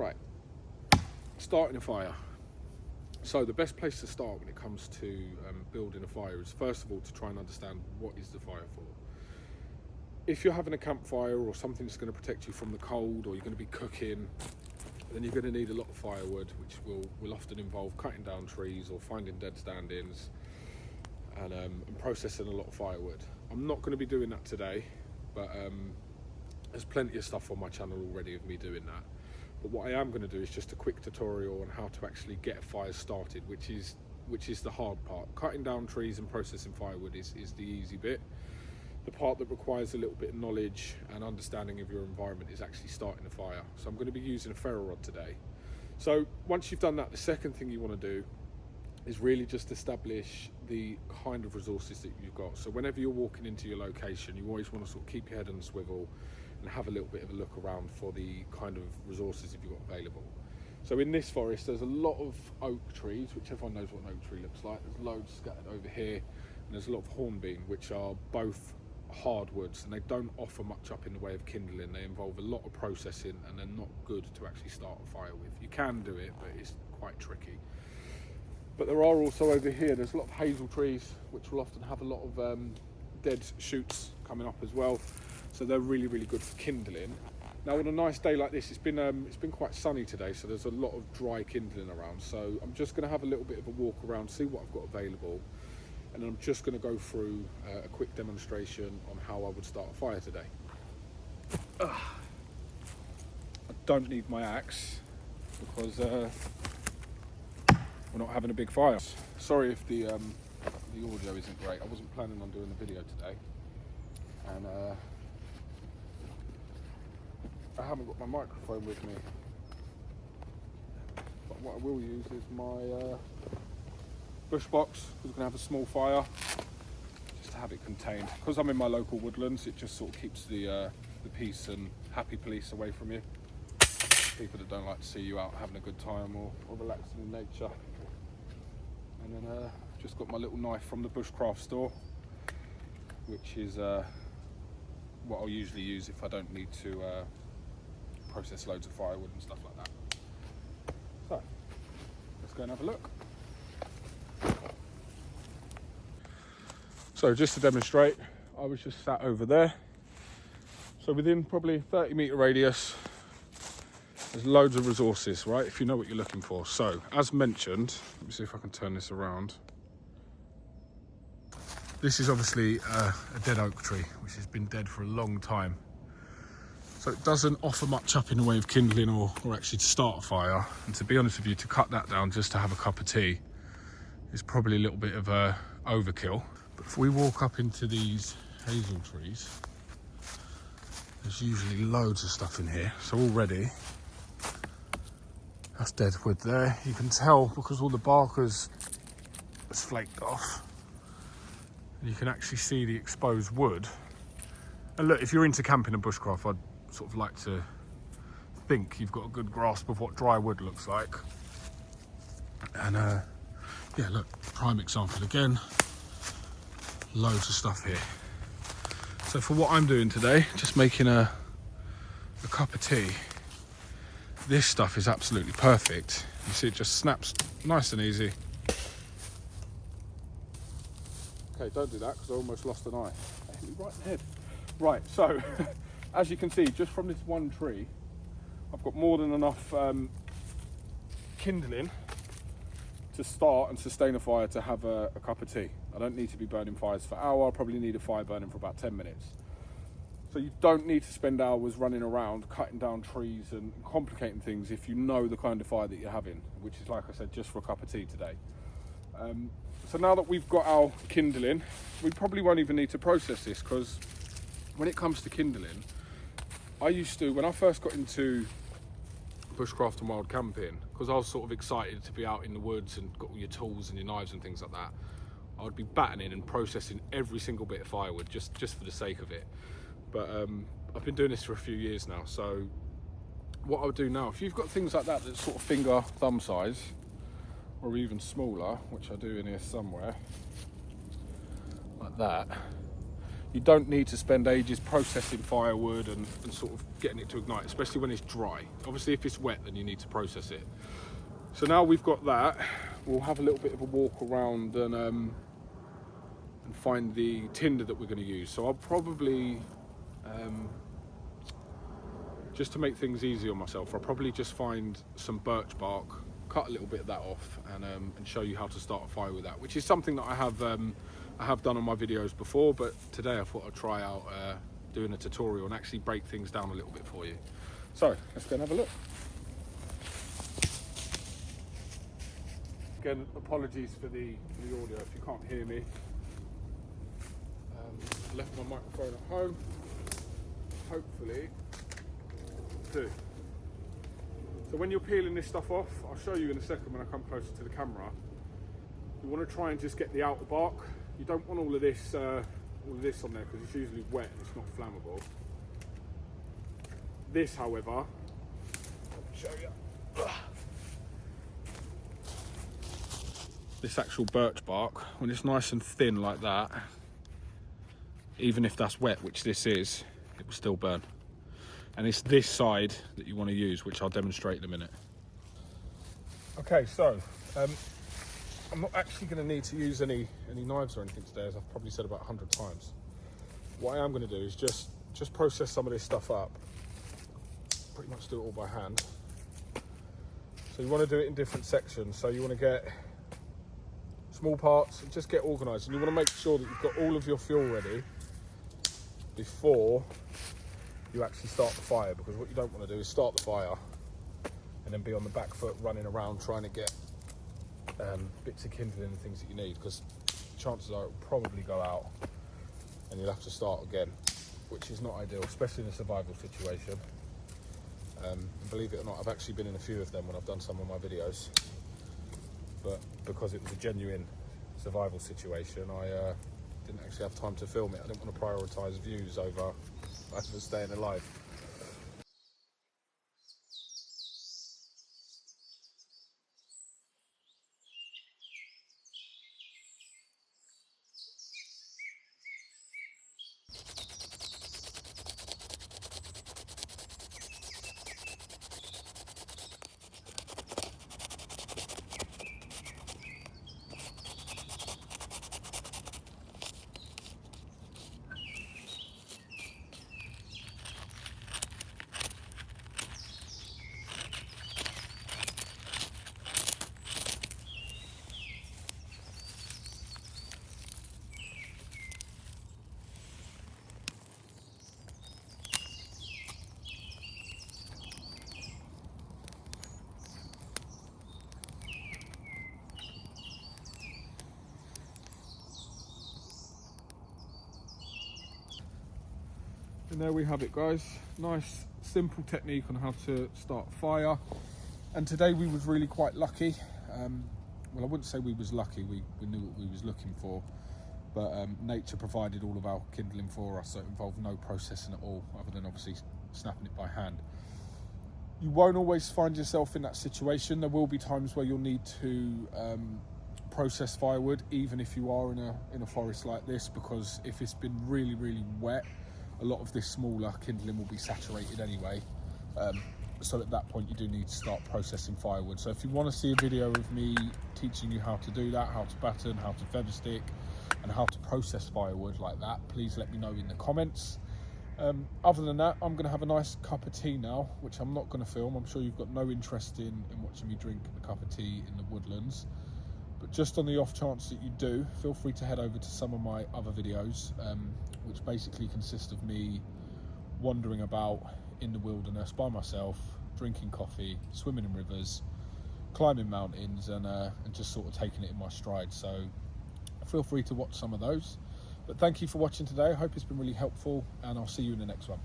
Right, starting a fire. So the best place to start when it comes to building a fire is first of all to try and understand what is the fire for. If you're having a campfire or something that's going to protect you from the cold, or you're going to be cooking, then you're going to need a lot of firewood, which will often involve cutting down trees or finding dead stand-ins and processing a lot of firewood. I'm not going to be doing that today, but there's plenty of stuff on my channel already of me doing that. But what I am going to do is just a quick tutorial on how to actually get a fire started, which is the hard part. Cutting down trees and processing firewood is the easy bit. The part that requires a little bit of knowledge and understanding of your environment is actually starting a fire. So I'm going to be using a ferro rod today. So once you've done that, the second thing you want to do is really just establish the kind of resources that you've got. So whenever you're walking into your location, you always want to sort of keep your head on the swivel and have a little bit of a look around for the kind of resources that you've got available. So in this forest, there's a lot of oak trees, which everyone knows what an oak tree looks like. There's loads scattered over here, and there's a lot of hornbeam, which are both hardwoods, and they don't offer much up in the way of kindling. They involve a lot of processing, and they're not good to actually start a fire with. You can do it, but it's quite tricky. But there are also over here, there's a lot of hazel trees, which will often have a lot of dead shoots coming up as well. So they're really, really good for kindling. Now on a nice day like this, it's been quite sunny today, so there's a lot of dry kindling around. So I'm just going to have a little bit of a walk around, see what I've got available, and then I'm just going to go through a quick demonstration on how I would start a fire today. I don't need my axe because we're not having a big fire. Sorry if the audio isn't great. I wasn't planning on doing the video today, and I haven't got my microphone with me, but what I will use is my bush box, because we're going to have a small fire, just to have it contained. Because I'm in my local woodlands, it just sort of keeps the peace and happy police away from you. People that don't like to see you out having a good time or relaxing in nature. And then just got my little knife from the Bushcraft store, which is what I'll usually use if I don't need to process loads of firewood and stuff like that. So let's go and have a look. So just to demonstrate, I was just sat over there. So within probably 30-meter radius, there's loads of resources, right? If you know what you're looking for. So as mentioned, let me see if I can turn this around. This is obviously a dead oak tree, which has been dead for a long time. So it doesn't offer much up in the way of kindling or actually to start a fire. And to be honest with you, to cut that down just to have a cup of tea is probably a little bit of a overkill. But if we walk up into these hazel trees, there's usually loads of stuff in here. So already, that's dead wood there. You can tell because all the bark has flaked off. You can actually see the exposed wood. And look, if you're into camping and bushcraft, I'd sort of like to think you've got a good grasp of what dry wood looks like. And yeah, look, prime example again, loads of stuff here. So for what I'm doing today, just making a cup of tea, this stuff is absolutely perfect. You see it just snaps nice and easy. Okay, don't do that because I almost lost an eye. I hit me right in the head. Right, so as you can see, just from this one tree, I've got more than enough kindling to start and sustain a fire to have a cup of tea. I don't need to be burning fires for an hour. I probably need a fire burning for about 10 minutes. So you don't need to spend hours running around cutting down trees and complicating things if you know the kind of fire that you're having, which is, like I said, just for a cup of tea today. So now that we've got our kindling, we probably won't even need to process this, because when it comes to kindling, when I first got into bushcraft and wild camping, because I was sort of excited to be out in the woods and got all your tools and your knives and things like that, I would be battening and processing every single bit of firewood just for the sake of it. But I've been doing this for a few years now, so what I'll do now, if you've got things like that that's sort of finger, thumb size, or even smaller, which I do in here somewhere, like that, You don't need to spend ages processing firewood and sort of getting it to ignite, especially when it's dry. Obviously, if it's wet, then you need to process it. So now we've got that, we'll have a little bit of a walk around and find the tinder that we're going to use. So I'll probably, just to make things easy on myself, I'll probably just find some birch bark, cut a little bit of that off, and show you how to start a fire with that, which is something that I have done on my videos before, but today I thought I'd try out doing a tutorial and actually break things down a little bit for you. So let's go and have a look. Again, apologies for the audio if you can't hear me. I left my microphone at home. Hopefully, do. So when you're peeling this stuff off, I'll show you in a second when I come closer to the camera. You want to try and just get the outer bark. You don't want all of this on there because it's usually wet and it's not flammable. This, however, I'll show you. This actual birch bark, when it's nice and thin like that, even if that's wet, which this is, it will still burn. And it's this side that you want to use, which I'll demonstrate in a minute. Okay, so I'm not actually going to need to use any knives or anything today, as I've probably said about 100 times. What I am going to do is just process some of this stuff up. Pretty much do it all by hand. So you want to do it in different sections. So you want to get small parts and just get organised, and you want to make sure that you've got all of your fuel ready before you actually start the fire, because what you don't want to do is start the fire and then be on the back foot running around trying to get bits of kindling and things that you need, because chances are it will probably go out and you'll have to start again, which is not ideal, especially in a survival situation. And believe it or not, I've actually been in a few of them when I've done some of my videos, but because it was a genuine survival situation, I didn't actually have time to film it. I didn't want to prioritise views over staying alive. And there we have it, guys. Nice simple technique on how to start a fire. And today we was really quite lucky. Well, I wouldn't say we was lucky, we knew what we was looking for, but nature provided all of our kindling for us, so it involved no processing at all, other than obviously snapping it by hand. You won't always find yourself in that situation. There will be times where you'll need to process firewood, even if you are in a forest like this, because if it's been really, really wet, a lot of this smaller kindling will be saturated anyway. So at that point you do need to start processing firewood. So if you want to see a video of me teaching you how to do that, how to batten, how to feather stick, and how to process firewood like that, please let me know in the comments. Other than that, I'm going to have a nice cup of tea now, which I'm not going to film. I'm sure you've got no interest in watching me drink a cup of tea in the woodlands. But just on the off chance that you do, feel free to head over to some of my other videos, which basically consist of me wandering about in the wilderness by myself, drinking coffee, swimming in rivers, climbing mountains, and just sort of taking it in my stride. So feel free to watch some of those. But thank you for watching today. I hope it's been really helpful, and I'll see you in the next one.